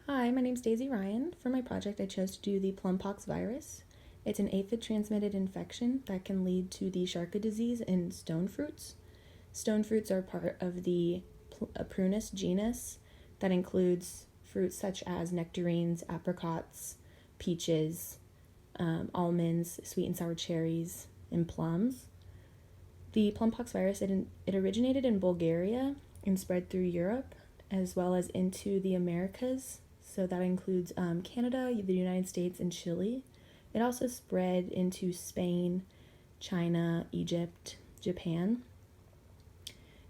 Hi, my name's Daisy Ryan. For my project, I chose to do the Plum Pox virus. It's an aphid-transmitted infection that can lead to the Charcot disease in stone fruits. Stone fruits are part of the Prunus genus that includes fruits such as nectarines, apricots, peaches, almonds, sweet and sour cherries, and plums. The Plum Pox virus, it originated in Bulgaria and spread through Europe as well as into the Americas. So that includes Canada, the United States, and Chile. It also spread into Spain, China, Egypt, Japan.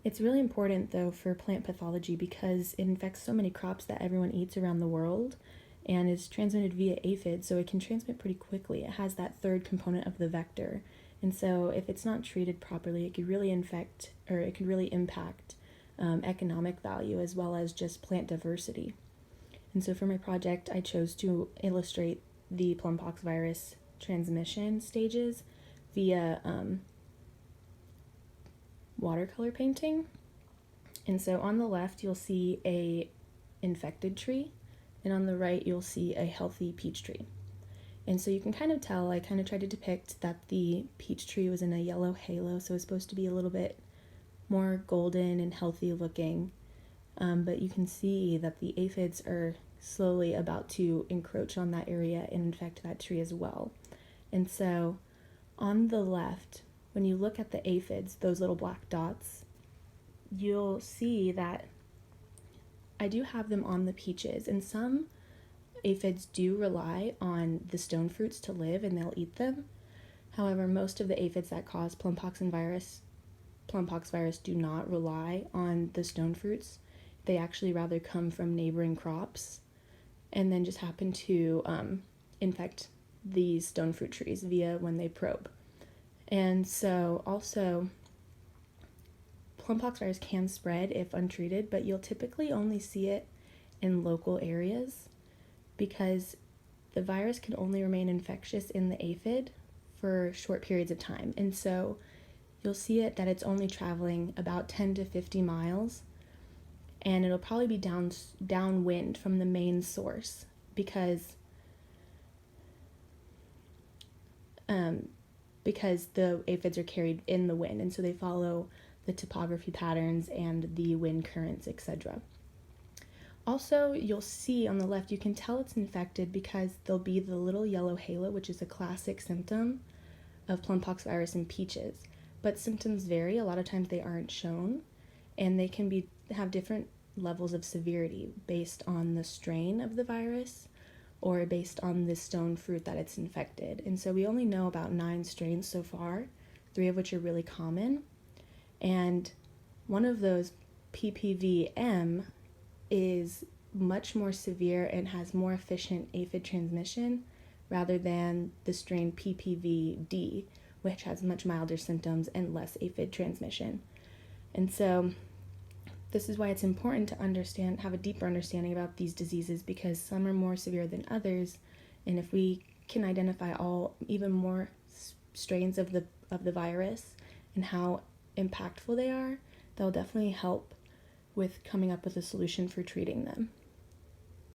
It's really important, though, for plant pathology because it infects so many crops that everyone eats around the world and is transmitted via aphids, so it can transmit pretty quickly. It has that third component of the vector. And so if it's not treated properly, it could really impact economic value as well as just plant diversity. And so for my project, I chose to illustrate the Plum Pox virus transmission stages via watercolor painting. And so on the left, you'll see a infected tree, and on the right, you'll see a healthy peach tree. And so you can kind of tell, I kind of tried to depict that the peach tree was in a yellow halo, so it's supposed to be a little bit more golden and healthy looking. But you can see that the aphids are slowly about to encroach on that area and infect that tree as well. And so on the left, when you look at the aphids, those little black dots, you'll see that I do have them on the peaches, and some aphids do rely on the stone fruits to live and they'll eat them. However, most of the aphids that cause plum pox virus do not rely on the stone fruits. They actually rather come from neighboring crops and then just happen to infect these stone fruit trees via when they probe. And so also, plum pox virus can spread if untreated, but you'll typically only see it in local areas because the virus can only remain infectious in the aphid for short periods of time. And so you'll see it that it's only traveling about 10 to 50 miles, and it'll probably be downwind from the main source because the aphids are carried in the wind, and so they follow the topography patterns and the wind currents, etc. Also, you'll see on the left, you can tell it's infected because there'll be the little yellow halo, which is a classic symptom of plum pox virus in peaches. But symptoms vary. A lot of times they aren't shown, and they can have different levels of severity based on the strain of the virus or based on the stone fruit that it's infected. And so we only know about 9 strains so far, 3 of which are really common. And one of those, PPVM, is much more severe and has more efficient aphid transmission rather than the strain PPVD, which has much milder symptoms and less aphid transmission. And so this is why it's important to have a deeper understanding about these diseases, because some are more severe than others, and if we can identify even more strains of the virus and how impactful they are, that'll definitely help with coming up with a solution for treating them.